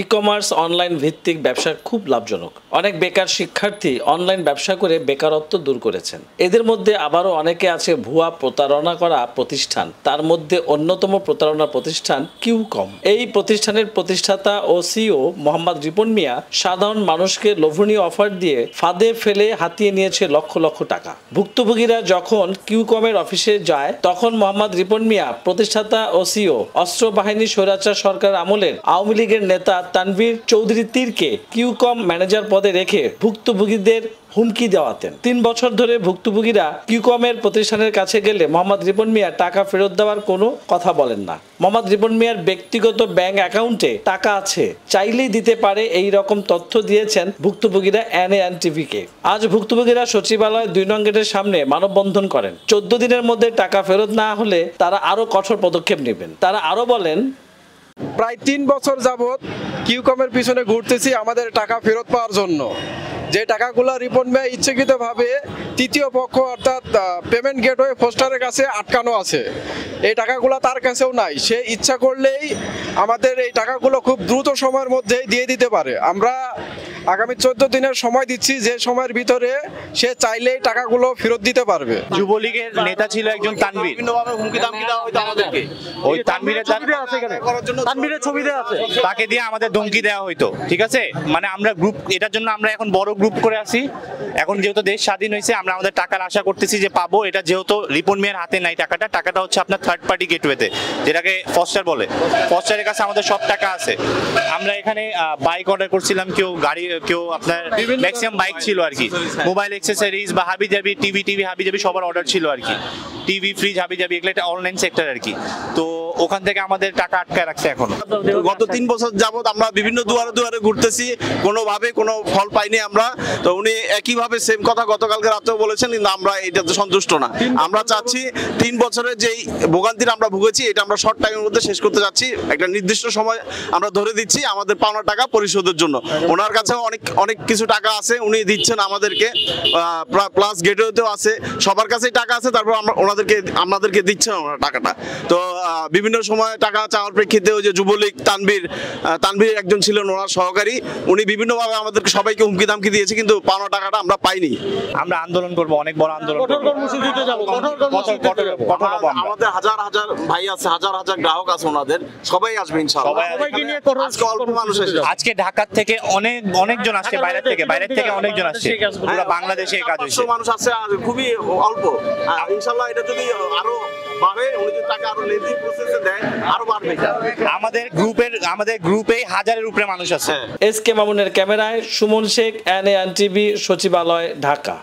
E-commerce online ভিত্তিক ব্যবসা খুব লাভজনক। অনেক বেকার শিক্ষার্থী অনলাইন ব্যবসা করে বেকারত্ব দূর করেছেন। এদের মধ্যে আবারও অনেকে আছে ভুয়া প্রতারণা করা প্রতিষ্ঠান। তার মধ্যে অন্যতম প্রতারণা প্রতিষ্ঠান কিউকম। এই প্রতিষ্ঠানের প্রতিষ্ঠাতা ও সিইও মোহাম্মদ রিপন মিয়া সাধারণ মানুষকে লোভনীয় অফার দিয়ে ফাঁদে ফেলে হাতিয়ে নিয়েছে লক্ষ লক্ষ টাকা। ভুক্তভোগীরা যখন কিউকমের অফিসে যায় তখন মোহাম্মদ রিপন মিয়া প্রতিষ্ঠাতা ও সিইও অস্ত্র বাহিনী স্বৈরাচার সরকার আমলের আওয়ামী লীগের নেতা তানভীর চৌধুরী তীরকে কিউকম ম্যানেজার পদে রেখে ভুক্তভোগীদের হুমকি দেওয়াতেন। 3 বছর ধরে ভুক্তভোগীরা কিউকমের প্রতিষ্ঠানের কাছে গেলে মোহাম্মদ রিপন মিয়া টাকা ফেরত দেওয়ার কোনো কথা বলেন না। মোহাম্মদ রিপন মিয়ার ব্যক্তিগত ব্যাংক অ্যাকাউন্টে টাকা আছে, চাইলেই দিতে পারে, এই রকম তথ্য দিয়েছেন ভুক্তভোগীরা এনএএনটিভিকে। আজ ভুক্তভোগীরা সচিবালয় 2 নং গেটের সামনে মানববন্ধন করেন। 14 দিনের মধ্যে টাকা ফেরত না হলে তারা আরো কঠোর পদক্ষেপ নেবেন। তারা আরো বলেন, প্রায় 3 বছর যাবৎ কিউকমের পিছনে ঘুরতেছি আমাদের টাকা ফেরত পাওয়ার জন্য। যে টাকাগুলো রিপন মিয়া ইচ্ছাকৃতভাবে তৃতীয় পক্ষ অর্থাৎ পেমেন্ট গেটওয়ে পোস্টারের কাছে আটকানো আছে। এই টাকাগুলো তার কাছেও নাই। সে ইচ্ছা করলেই আমাদের এই টাকাগুলো খুব দ্রুত সময়ের মধ্যে দিয়ে দিতে পারে। আমরা আগামী 14 দিনের সময় দিচ্ছি, যে সময়ের ভিতরে সে চাইলেই টাকাগুলো ফেরত দিতে পারবে। যুবলীগের নেতা ছিল একজন তানভীর। হুমকি দামকি দেওয়া হইতো আমাদেরকে। ওই তানভীরের ছবি দেওয়া আছে, তাকে দিয়ে আমাদের ধমকি দেওয়া হইতো। ঠিক আছে, মানে আমরা গ্রুপ, এটার জন্য আমরা এখন বড় গ্রুপ করে আছি। এখন যেহেতু দেশ স্বাধীন হয়েছে, আমরা আমাদের টাকার আশা করতেছি যে পাবো। এটা যেহেতু রিপন মিয়ার হাতে নাই টাকাটা হচ্ছে আপনার থার্ড পার্টি গেটওয়েতে, যেটাকে ফস্টার বলে। ফস্টারের কাছে আমাদের সব টাকা আছে। আমরা এখানে বাইক অর্ডার করছিলাম, কেউ আপনার ম্যাক্সিমাম বাইক ছিল আর কি, মোবাইল অ্যাক্সেসরিজ বা হাবিজাবি টিভি হাবিজাবি সবার অর্ডার ছিল আর কি, টিভি ফ্রিজ হাবিজাবি, এগুলো একটা অনলাইন সেক্টর আর কি। তো ওখান থেকে আমাদের টাকা আটকায় রাখছে। এখন গত 3 বছর যাবত আমরা বিভিন্ন দুয়ারে ঘুরতেছি, কোনোভাবে কোনো ফল পাইনি আমরা। তো উনি একইভাবে সেম কথা গতকালকে রাতেও বলেছেন, কিন্তু আমরা এটাতে সন্তুষ্ট না। আমরা চাচ্ছি 3 বছরের যেই ভোগান্তির আমরা ভুগেছি, এটা আমরা শর্ট টাইমের মধ্যে শেষ করতে যাচ্ছি। একটা নির্দিষ্ট সময় আমরা ধরে দিচ্ছি আমাদের পাওনা টাকা পরিশোধের জন্য। ওনার কাছে অনেক কিছু টাকা আছে, উনি দিচ্ছেন আমাদেরকে, প্লাস গেটওয়েতেও আছে, সবার কাছেই টাকা আছে। তারপর আমরা আমাদেরকে দিচ্ছেন ওনার টাকাটা। তো বিভিন্ন সময় টাকা চাওয়ার প্রেক্ষিতে ওই যে যুবলীগ তানভীর একজন ছিলেন ওনার সহকারী, উনি বিভিন্নভাবে আমাদেরকে সবাইকে হুমকি দামকি দিয়েছে, কিন্তু পাওনা টাকাটা আমরা পাইনি। আমরা আন্দোলন করব, অনেক বড় আন্দোলন করব। আমাদের হাজার ভাই আছে, হাজার গ্রাহক আছে, ওনাদের সবাই আসবে ইনশাআল্লাহ। আজকে অল্প মানুষ এসেছে। আজকে ঢাকা থেকে অনেকজন আসছে, বাইরে থেকে অনেকজন আসছে। পুরো বাংলাদেশে কাজ হইছে, মানুষ আছে, খুবই অল্প। ইনশাআল্লাহ এটা যদি আরো বাড়ে, উনি যদি টাকা আরো লেজি প্রসেসে দেয়, আরো বাড়বে। আমাদের গ্রুপে 1000-এর উপরে মানুষ আছে। এসকে মামুনের ক্যামেরায় সুমন শেখ, এনএএনটিভি, সচিবালয়, ঢাকা।